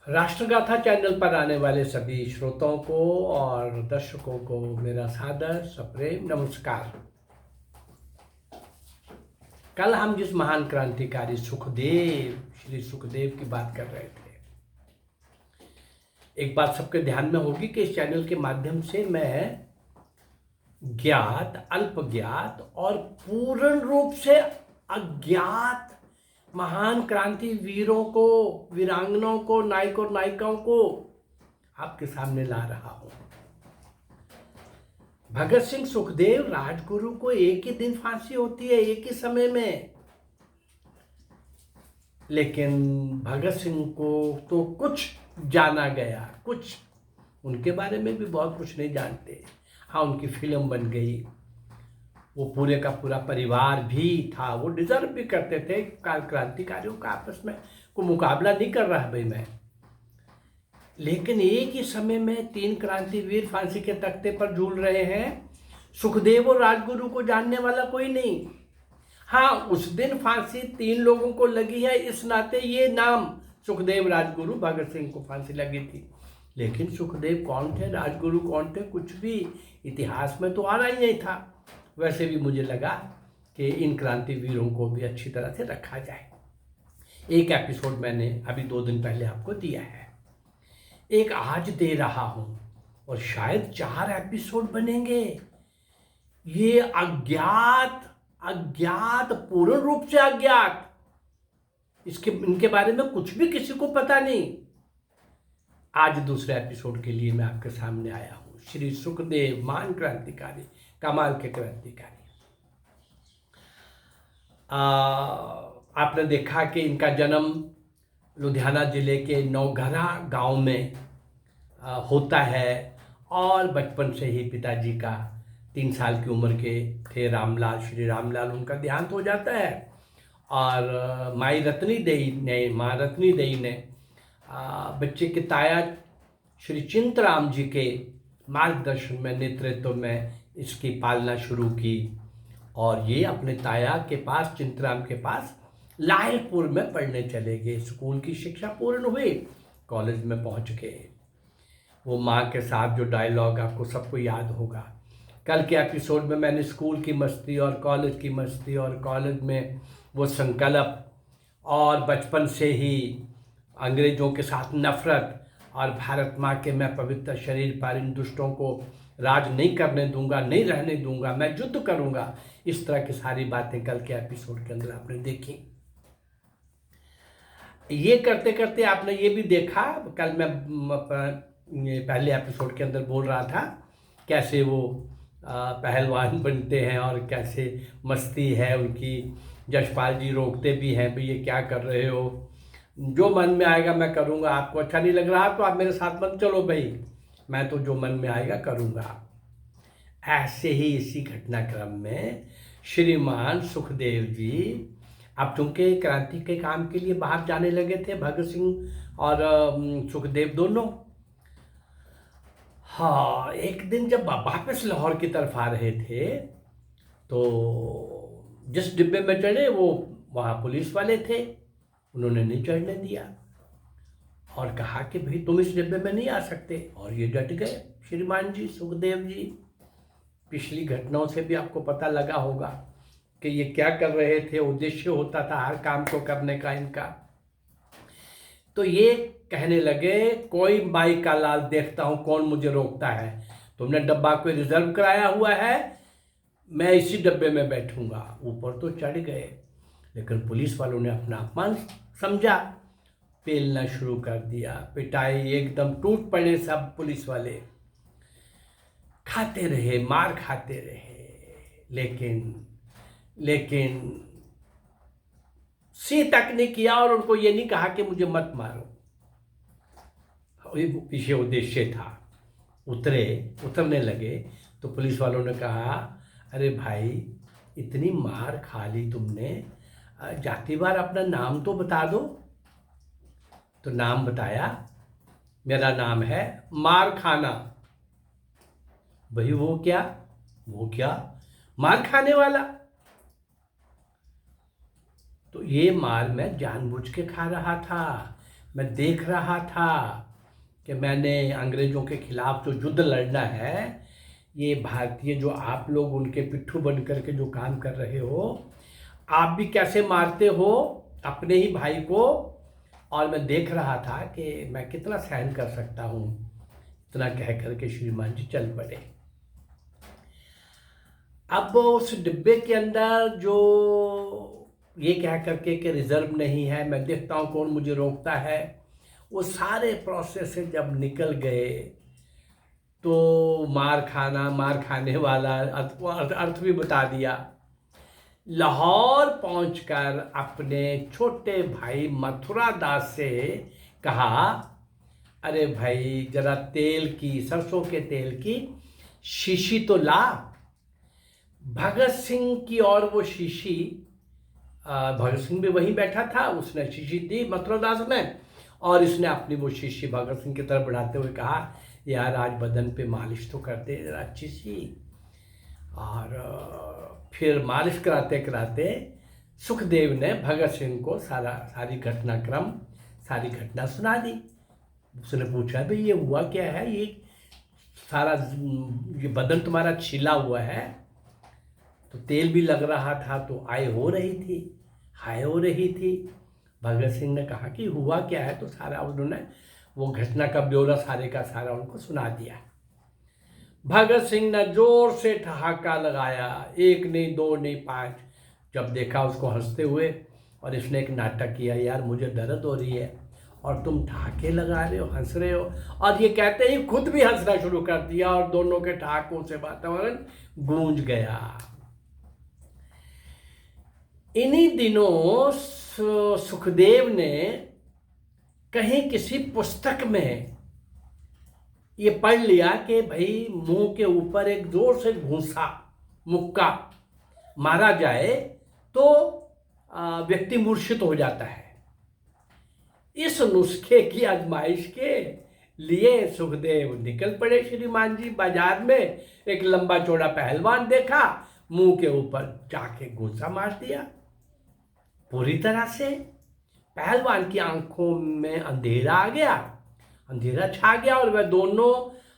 राष्ट्रगाथा channel पर आने वाले सभी श्रोताओं को और दर्शकों को मेरा सादर सप्रेम नमस्कार। कल हम जिस महान क्रांतिकारी श्री सुखदेव की बात कर रहे थे, एक बात सबके ध्यान में होगी कि इस चैनल के माध्यम से मैं ज्ञात, अल्पज्ञात और पूर्ण रूप से अज्ञात महान क्रांति वीरों को, वीरांगनाओं को, नायक और नायिकाओं को आपके सामने ला रहा हूं। भगत सिंह, सुखदेव, राजगुरु को एक ही दिन फांसी होती है, एक ही समय में। लेकिन भगत सिंह को तो कुछ जाना गया, कुछ उनके बारे में भी बहुत कुछ नहीं जानते। हाँ, उनकी फिल्म बन गई, वो पूरे का पूरा परिवार भी था, वो डिजर्व भी करते थे। क्रांतिकारियों का आपस में कोई मुकाबला नहीं कर रहा भाई मैं, लेकिन एक ही समय में 3 क्रांतिवीर फांसी के तख्ते पर झूल रहे हैं। सुखदेव और राजगुरु को जानने वाला कोई नहीं। हाँ, उस दिन फांसी 3 लोगों को लगी है, इस नाते ये नाम सुखदेव, राजगुरु, भगत सिंह को फांसी लगी थी। लेकिन सुखदेव कौन थे, राजगुरु कौन थे, कुछ भी इतिहास में तो आ रहा ही नहीं था। वैसे भी मुझे लगा कि इन क्रांतिवीरों को भी अच्छी तरह से रखा जाए। एक एपिसोड मैंने अभी 2 दिन पहले आपको दिया है, एक आज दे रहा हूं, और शायद 4 एपिसोड बनेंगे। ये अज्ञात, पूर्ण रूप से अज्ञात, इनके बारे में कुछ भी किसी को पता नहीं। आज दूसरे एपिसोड के लिए मैं आपके सामने आया हूं। श्री सुखदेव, महान क्रांतिकारी, कमाल के क्रांतिकारी। आपने देखा कि इनका जन्म लुधियाना जिले के नौघरा गांव में होता है, और बचपन से ही पिताजी का 3 साल की उम्र के थे रामलाल, श्री रामलाल, उनका देहांत हो जाता है। और माँ रत्नी देई ने बच्चे के ताया श्री चिंतराम जी के मार्गदर्शन में, नेतृत्व में इसकी पालना शुरू की। और ये अपने ताया के पास, चिंतराम के पास, लायलपुर में पढ़ने चले गए। स्कूल की शिक्षा पूर्ण हुई, कॉलेज में पहुंच गए। वो माँ के साथ जो डायलॉग आपको सबको याद होगा। कल के एपिसोड में मैंने स्कूल की मस्ती और कॉलेज की मस्ती, और कॉलेज में वो संकल्प, और बचपन से ही अंग्रेजों के साथ नफरत, और भारत माँ के मैं पवित्र शरीर पर इन दुष्टों को राज नहीं करने दूंगा, नहीं रहने दूंगा, मैं युद्ध करूंगा। इस तरह की सारी बातें कल के एपिसोड के अंदर आपने देखी। ये करते करते आपने ये भी देखा, कल मैं पहले एपिसोड के अंदर बोल रहा था कैसे वो पहलवान बनते हैं और कैसे मस्ती है उनकी। जशपाल जी रोकते भी हैं, भाई ये क्या कर रहे हो, जो मन में आएगा मैं करूँगा, आपको अच्छा नहीं लग रहा तो आप मेरे साथ मत चलो भाई, मैं तो जो मन में आएगा करूँगा। ऐसे ही इसी घटनाक्रम में श्रीमान सुखदेव जी, अब चूंकि क्रांति के काम के लिए बाहर जाने लगे थे, भगत सिंह और सुखदेव दोनों। हाँ, एक दिन जब वापस लाहौर की तरफ आ रहे थे, तो जिस डिब्बे में चढ़े वो वहाँ पुलिस वाले थे, उन्होंने नहीं चढ़ने दिया और कहा कि भाई तुम इस डिब्बे में नहीं आ सकते। और ये डट गए श्रीमान जी, सुखदेव जी। पिछली घटनाओं से भी आपको पता लगा होगा कि ये क्या कर रहे थे, उद्देश्य होता था हर काम को करने का इनका। तो ये कहने लगे, कोई माई का लाल देखता हूं, कौन मुझे रोकता है, तुमने डब्बा कोई रिजर्व कराया हुआ है, मैं इसी डब्बे में बैठूंगा। ऊपर तो चढ़ गए, लेकिन पुलिस वालों ने अपना अपमान समझा, पेलना शुरू कर दिया। पिटाई, एकदम टूट पड़े सब पुलिस वाले, खाते रहे, मार खाते रहे, लेकिन सी तक नहीं किया, और उनको ये नहीं कहा कि मुझे मत मारो। पीछे उद्देश्य था। उतरने लगे तो पुलिस वालों ने कहा, अरे भाई इतनी मार खा ली तुमने, जातिवार अपना नाम तो बता दो। तो नाम बताया, मेरा नाम है मार खाना। भाई वो क्या मार खाने वाला? तो ये मार मैं जानबूझ के खा रहा था, मैं देख रहा था कि मैंने अंग्रेज़ों के खिलाफ जो युद्ध लड़ना है, ये भारतीय जो आप लोग उनके पिट्ठू बन कर के जो काम कर रहे हो, आप भी कैसे मारते हो अपने ही भाई को। और मैं देख रहा था कि मैं कितना सहन कर सकता हूँ। इतना कह कर के श्रीमान जी चल पड़े। अब उस डिब्बे के अंदर जो ये कह करके कि रिजर्व नहीं है, मैं देखता हूँ कौन मुझे रोकता है, वो सारे प्रोसेस से जब निकल गए तो मार खाने वाला अर्थ भी बता दिया। लाहौर पहुंचकर अपने छोटे भाई मथुरा दास से कहा, अरे भाई जरा तेल की, सरसों के तेल की शीशी तो ला। भगत सिंह की और वो शीशी, भगत सिंह भी वहीं बैठा था, उसने शीशी दी मथुरा दास ने, और इसने अपनी वो शीशी भगत सिंह की तरफ बढ़ाते हुए कहा, यार आज बदन पे मालिश तो करते जरा अच्छी सी। और फिर मालिश कराते कराते सुखदेव ने भगत सिंह को सारी घटनाक्रम, सारी घटना सुना दी। उसने पूछा, भाई ये हुआ क्या है, ये सारा ये बदन तुम्हारा छिला हुआ है, तो तेल भी लग रहा था, तो आय हो रही थी, हाय हो रही थी। भगत सिंह ने कहा कि हुआ क्या है, तो सारा उन्होंने वो घटना का ब्यौरा सारे का सारा उनको सुना दिया। भगत सिंह ने जोर से ठहाका लगाया, एक नहीं, दो नहीं, 5। जब देखा उसको हंसते हुए, और इसने एक नाटक किया, यार मुझे दर्द हो रही है और तुम ठहाके लगा रहे हो, हंस रहे हो। और ये कहते ही खुद भी हंसना शुरू कर दिया, और दोनों के ठहाकों से वातावरण गूंज गया। इन्हीं दिनों सुखदेव ने कहीं किसी पुस्तक में ये पढ़ लिया कि भाई मुंह के ऊपर एक जोर से घूंसा, मुक्का मारा जाए तो व्यक्ति मूर्छित हो जाता है। इस नुस्खे की आजमाइश के लिए सुखदेव निकल पड़े श्रीमान जी बाजार में। एक लंबा चौड़ा पहलवान देखा, मुंह के ऊपर जाके घूंसा मार दिया पूरी तरह से। पहलवान की आंखों में अंधेरा आ गया, अंधेरा छा गया, और वह दोनों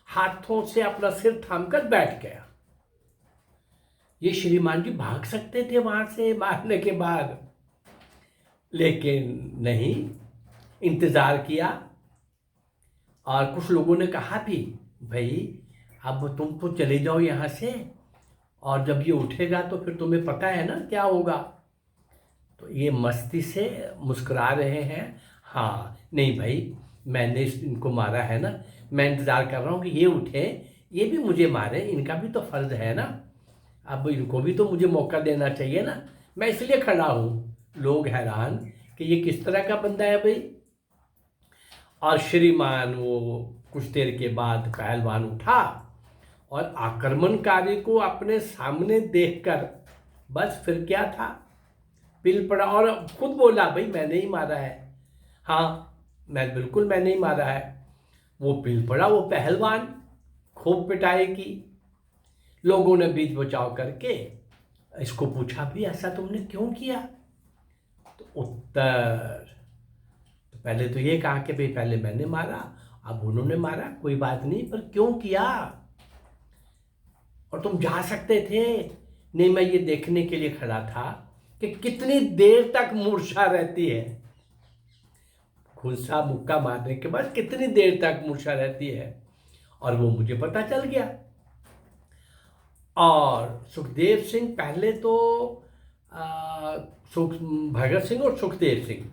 हाथों से अपना सिर थामकर बैठ गया। ये श्रीमान जी भाग सकते थे वहां से मारने के बाद, लेकिन नहीं, इंतजार किया। और कुछ लोगों ने कहा भी, भाई अब तुम तो चले जाओ यहाँ से, और जब ये उठेगा तो फिर तुम्हें पता है ना क्या होगा। तो ये मस्ती से मुस्कुरा रहे हैं, हाँ नहीं भाई मैंने इनको मारा है ना, मैं इंतज़ार कर रहा हूँ कि ये उठे, ये भी मुझे मारे, इनका भी तो फर्ज है ना, अब इनको भी तो मुझे मौका देना चाहिए ना, मैं इसलिए खड़ा हूँ। लोग हैरान कि ये किस तरह का बंदा है भाई। और श्रीमान वो कुछ देर के बाद पहलवान उठा और आक्रमणकारी को अपने सामने देखकर बस फिर क्या था, पिल पड़ा और खुद बोला, भाई मैंने ही मारा है, हाँ मैंने ही मारा है। वो पिल पड़ा वो पहलवान, खूब पिटाई की। लोगों ने बीच बचाव करके इसको पूछा, भी ऐसा तुमने क्यों किया। तो उत्तर, तो पहले तो ये कहा कि भाई पहले मैंने मारा, अब उन्होंने मारा, कोई बात नहीं, पर क्यों किया, और तुम जा सकते थे। नहीं, मैं ये देखने के लिए खड़ा था कि कितनी देर तक मूर्छा रहती है, घुसा मुक्का मारने के बाद कितनी देर तक मूर्छा रहती है, और वो मुझे पता चल गया। और सुखदेव सिंह पहले तो भगत सिंह और सुखदेव सिंह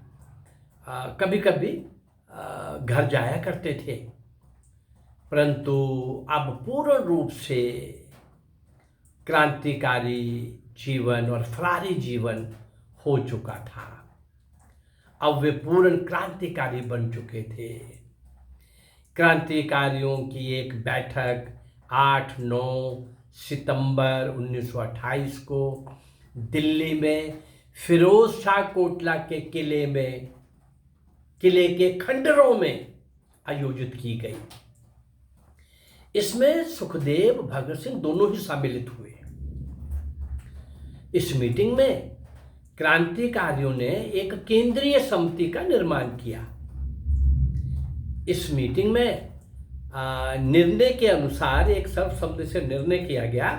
कभी कभी घर जाया करते थे, परंतु अब पूर्ण रूप से क्रांतिकारी जीवन और फरारी जीवन हो चुका था। अब वे पूर्ण क्रांतिकारी बन चुके थे। क्रांतिकारियों की एक बैठक 8-9 सितंबर 1928 को दिल्ली में फिरोज शाह कोटला के किले के खंडरों में आयोजित की गई। इसमें सुखदेव, भगत सिंह दोनों ही सम्मिलित हुए। इस मीटिंग में क्रांतिकारियों ने एक केंद्रीय समिति का निर्माण किया, इस मीटिंग में निर्णय के अनुसार एक सर्वसम्मति से निर्णय किया गया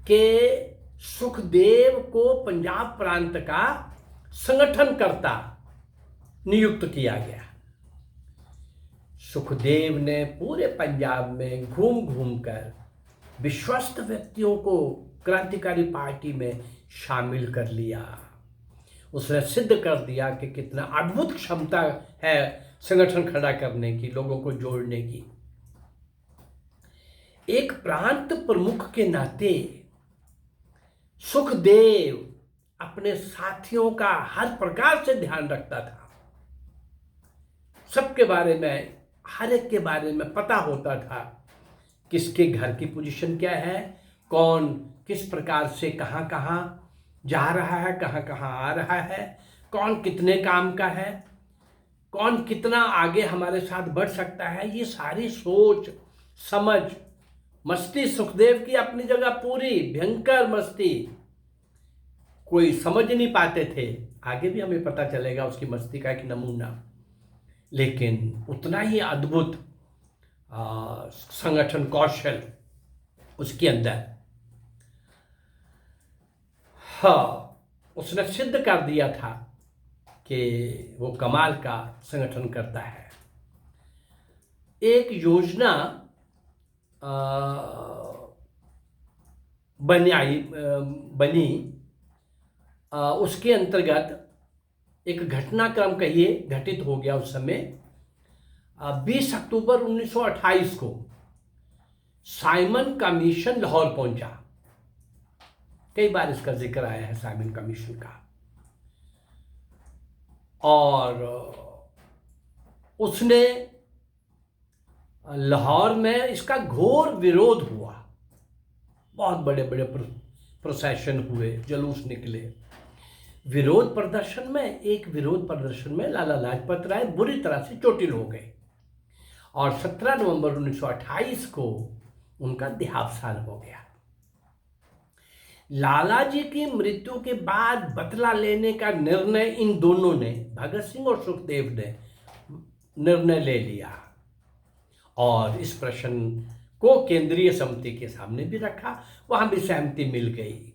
कि सुखदेव को पंजाब प्रांत का संगठनकर्ता नियुक्त किया गया। सुखदेव ने पूरे पंजाब में घूम घूम कर विश्वस्त व्यक्तियों को क्रांतिकारी पार्टी में शामिल कर लिया। उसने सिद्ध कर दिया कि कितना अद्भुत क्षमता है संगठन खड़ा करने की, लोगों को जोड़ने की। एक प्रांत प्रमुख के नाते सुखदेव अपने साथियों का हर प्रकार से ध्यान रखता था। सबके बारे में, हर एक के बारे में पता होता था, किसके घर की पोजीशन क्या है, कौन किस प्रकार से कहाँ कहाँ जा रहा है, कहाँ कहाँ आ रहा है, कौन कितने काम का है, कौन कितना आगे हमारे साथ बढ़ सकता है। ये सारी सोच समझ, मस्ती सुखदेव की अपनी जगह पूरी भयंकर मस्ती, कोई समझ नहीं पाते थे। आगे भी हमें पता चलेगा उसकी मस्ती का एक नमूना, लेकिन उतना ही अद्भुत संगठन कौशल उसके अंदर। हाँ, उसने सिद्ध कर दिया था कि वो कमाल का संगठन करता है। एक योजना बनी, उसके अंतर्गत एक घटनाक्रम कहिए घटित हो गया। उस समय 20 अक्टूबर 1928 को साइमन कमीशन लाहौर पहुंचा। कई बार इसका जिक्र आया है साइमन कमीशन का, और उसने लाहौर में इसका घोर विरोध हुआ। बहुत बड़े बड़े प्रोसेशन हुए, जुलूस निकले। विरोध प्रदर्शन में लाला लाजपत राय बुरी तरह से चोटिल हो गए और 17 नवंबर 1928 को उनका देहावसान हो गया। लाला जी की मृत्यु के बाद बदला लेने का निर्णय इन दोनों ने, भगत सिंह और सुखदेव ने, निर्णय ले लिया और इस प्रश्न को केंद्रीय समिति के सामने भी रखा। वहां भी सहमति मिल गई।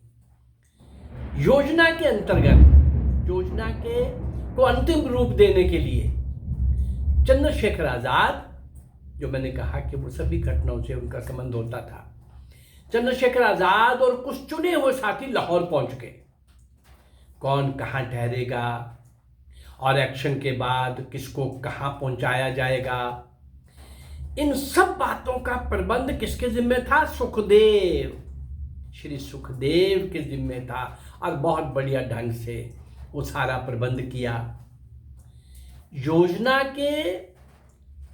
योजना के अंतर्गत योजना को अंतिम रूप देने के लिए चंद्रशेखर आजाद, जो मैंने कहा कि वो सभी घटनाओं से उनका संबंध होता था, चंद्रशेखर आजाद और कुछ चुने हुए साथी लाहौर पहुंच गए। कौन कहां ठहरेगा और एक्शन के बाद किसको कहां पहुंचाया जाएगा, इन सब बातों का प्रबंध किसके जिम्मे था? सुखदेव, श्री सुखदेव के जिम्मे था। और बहुत बढ़िया ढंग से वो सारा प्रबंध किया। योजना के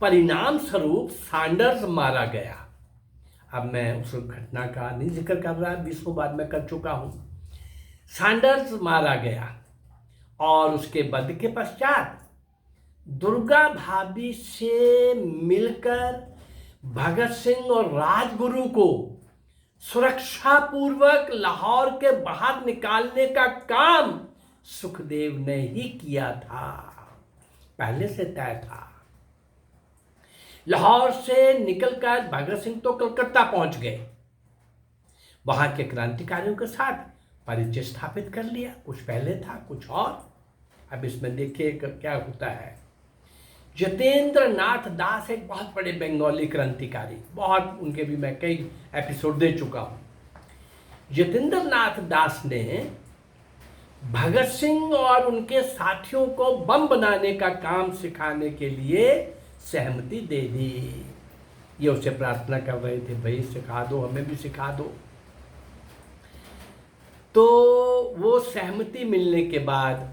परिणाम स्वरूप सैंडर्स मारा गया। अब मैं उस घटना का नहीं जिक्र कर रहा, 20 बार मैं कर चुका हूं। सैंडर्स मारा गया और उसके वध के पश्चात दुर्गा भाभी से मिलकर भगत सिंह और राजगुरु को सुरक्षा पूर्वक लाहौर के बाहर निकालने का काम सुखदेव ने ही किया था, पहले से तय था। लाहौर से निकलकर भगत सिंह तो कलकत्ता पहुंच गए, वहां के क्रांतिकारियों के साथ परिचय स्थापित कर लिया। कुछ पहले था, कुछ और। अब इसमें देखिए क्या होता है। जतेंद्र नाथ दास एक बहुत बड़े बंगाली क्रांतिकारी, बहुत उनके भी मैं कई एपिसोड दे चुका हूं। जतेंद्र नाथ दास ने भगत सिंह और उनके साथियों को बम बनाने का काम सिखाने के लिए सहमति दे दी। ये उससे प्रार्थना कर रहे थे, भाई सिखा दो, हमें भी सिखा दो। तो वो सहमति मिलने के बाद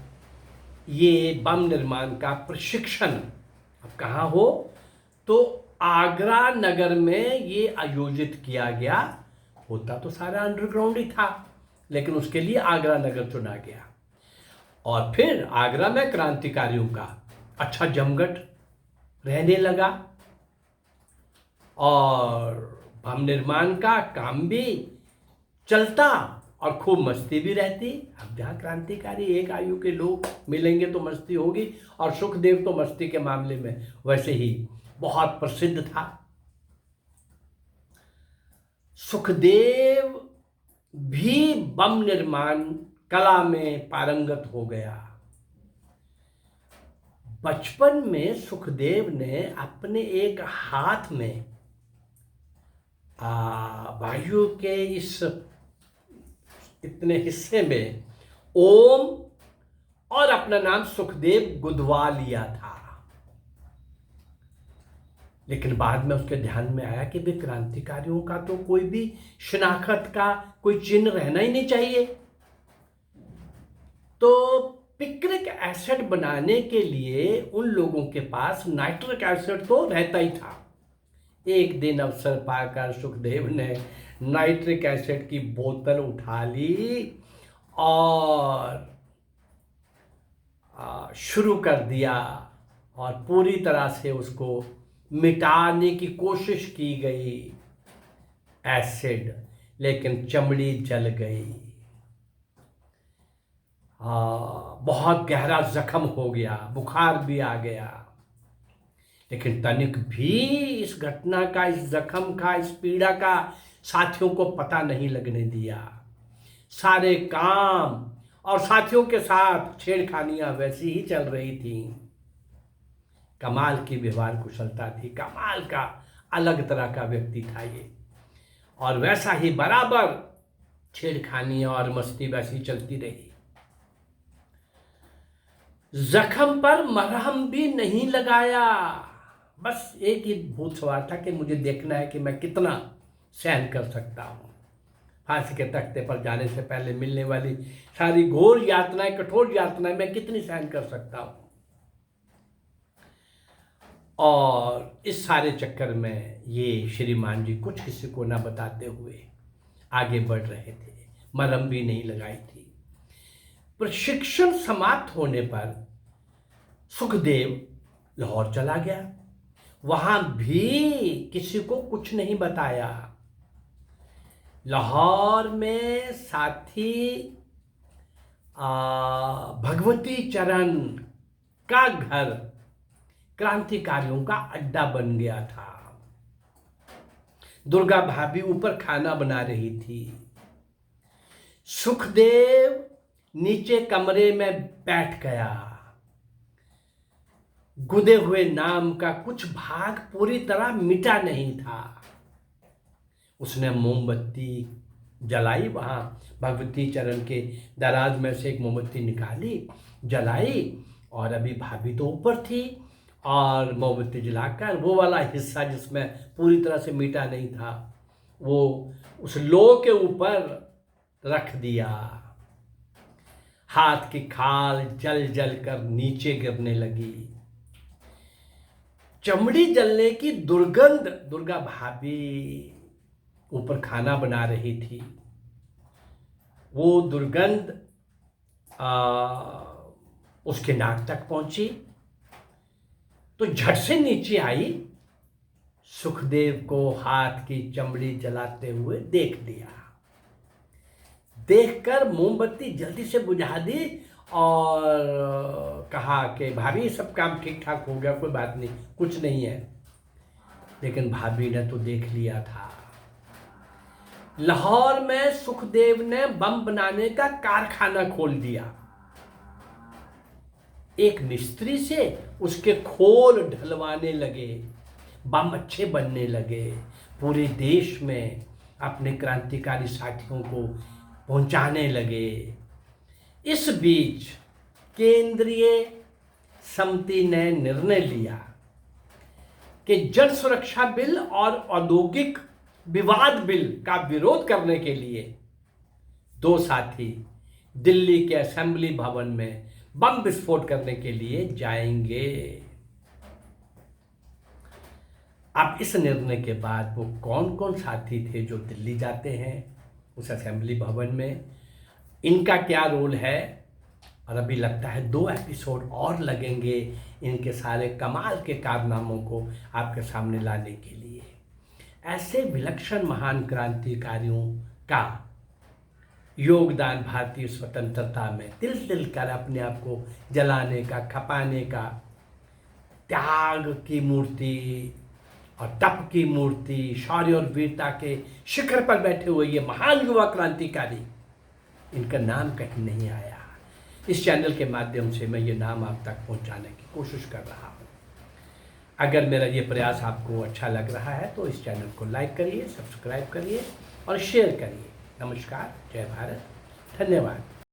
ये बम निर्माण का प्रशिक्षण अब कहाँ हो, तो आगरा नगर में ये आयोजित किया गया। होता तो सारा अंडरग्राउंड ही था, लेकिन उसके लिए आगरा नगर चुना गया। और फिर आगरा में क्रांतिकारियों का अच्छा जमघट रहने लगा और बम निर्माण का काम भी चलता और खूब मस्ती भी रहती। अब जहाँ क्रांतिकारी एक आयु के लोग मिलेंगे तो मस्ती होगी, और सुखदेव तो मस्ती के मामले में वैसे ही बहुत प्रसिद्ध था। सुखदेव भी बम निर्माण कला में पारंगत हो गया। बचपन में सुखदेव ने अपने एक हाथ में वायु के इस इतने हिस्से में ओम और अपना नाम सुखदेव गुदवा लिया था। लेकिन बाद में उसके ध्यान में आया कि भी क्रांतिकारियों का तो कोई भी शिनाख्त का कोई चिन्ह रहना ही नहीं चाहिए। तो पिक्रिक एसिड बनाने के लिए उन लोगों के पास नाइट्रिक एसिड तो रहता ही था। एक दिन अवसर पाकर सुखदेव ने नाइट्रिक एसिड की बोतल उठा ली और शुरू कर दिया, और पूरी तरह से उसको मिटाने की कोशिश की गई एसिड, लेकिन चमड़ी जल गई। बहुत गहरा जख्म हो गया, बुखार भी आ गया। लेकिन तनिक भी इस घटना का, इस जख्म का, इस पीड़ा का साथियों को पता नहीं लगने दिया। सारे काम और साथियों के साथ छेड़खानियां वैसी ही चल रही थी। कमाल की व्यवहार कुशलता थी, कमाल का अलग तरह का व्यक्ति था ये, और वैसा ही बराबर छेड़खानियां और मस्ती वैसी चलती रही। जख्म पर मरहम भी नहीं लगाया, बस एक ही भूत सवार था कि मुझे देखना है कि मैं कितना सहन कर सकता हूं। फांसी के तख्ते पर जाने से पहले मिलने वाली सारी घोर यातनाएं, कठोर यातनाएं मैं कितनी सहन कर सकता हूं। और इस सारे चक्कर में ये श्रीमान जी कुछ किसी को ना बताते हुए आगे बढ़ रहे थे, मरहम भी नहीं लगाई थी। प्रशिक्षण समाप्त होने पर सुखदेव लाहौर चला गया। वहां भी किसी को कुछ नहीं बताया। लाहौर में साथी भगवती चरण का घर क्रांतिकारियों का अड्डा बन गया था। दुर्गा भाभी ऊपर खाना बना रही थी। सुखदेव नीचे कमरे में बैठ गया। गुदे हुए नाम का कुछ भाग पूरी तरह मिटा नहीं था। उसने मोमबत्ती जलाई, वहां भगवती चरण के दराज में से एक मोमबत्ती निकाली, जलाई, और अभी भाभी तो ऊपर थी, और मोमबत्ती जलाकर वो वाला हिस्सा जिसमें पूरी तरह से मिटा नहीं था वो उस लो के ऊपर रख दिया। हाथ की खाल जल जल कर नीचे गिरने लगी। चमड़ी जलने की दुर्गंध, दुर्गा भाभी ऊपर खाना बना रही थी, वो दुर्गंध उसके नाक तक पहुंची तो झट से नीचे आई। सुखदेव को हाथ की चमड़ी जलाते हुए देख लिया। देखकर मोमबत्ती जल्दी से बुझा दी और कहा कि भाभी सब काम ठीक ठाक हो गया, कोई बात नहीं, कुछ नहीं है। लेकिन भाभी ने तो देख लिया था। लाहौर में सुखदेव ने बम बनाने का कारखाना खोल दिया। एक मिस्त्री से उसके खोल ढलवाने लगे, बम अच्छे बनने लगे, पूरे देश में अपने क्रांतिकारी साथियों को पहुंचाने लगे। इस बीच केंद्रीय समिति ने निर्णय लिया कि जन सुरक्षा बिल और औद्योगिक विवाद बिल का विरोध करने के लिए दो साथी दिल्ली के असेंबली भवन में बम विस्फोट करने के लिए जाएंगे। अब इस निर्णय के बाद वो कौन कौन साथी थे जो दिल्ली जाते हैं उस असेंबली भवन में, इनका क्या रोल है, और अभी लगता है 2 एपिसोड और लगेंगे इनके सारे कमाल के कारनामों को आपके सामने लाने के लिए। ऐसे विलक्षण महान क्रांतिकारियों का योगदान भारतीय स्वतंत्रता में तिल तिल कर अपने आप को जलाने का, खपाने का, त्याग की मूर्ति और तप की मूर्ति, शौर्य और वीरता के शिखर पर बैठे हुए ये महान युवा क्रांतिकारी, इनका नाम कहीं नहीं आया। इस चैनल के माध्यम से मैं ये नाम आप तक पहुंचाने की कोशिश कर रहा हूं। अगर मेरा ये प्रयास आपको अच्छा लग रहा है तो इस चैनल को लाइक करिए, सब्सक्राइब करिए और शेयर करिए। नमस्कार, जय भारत, धन्यवाद।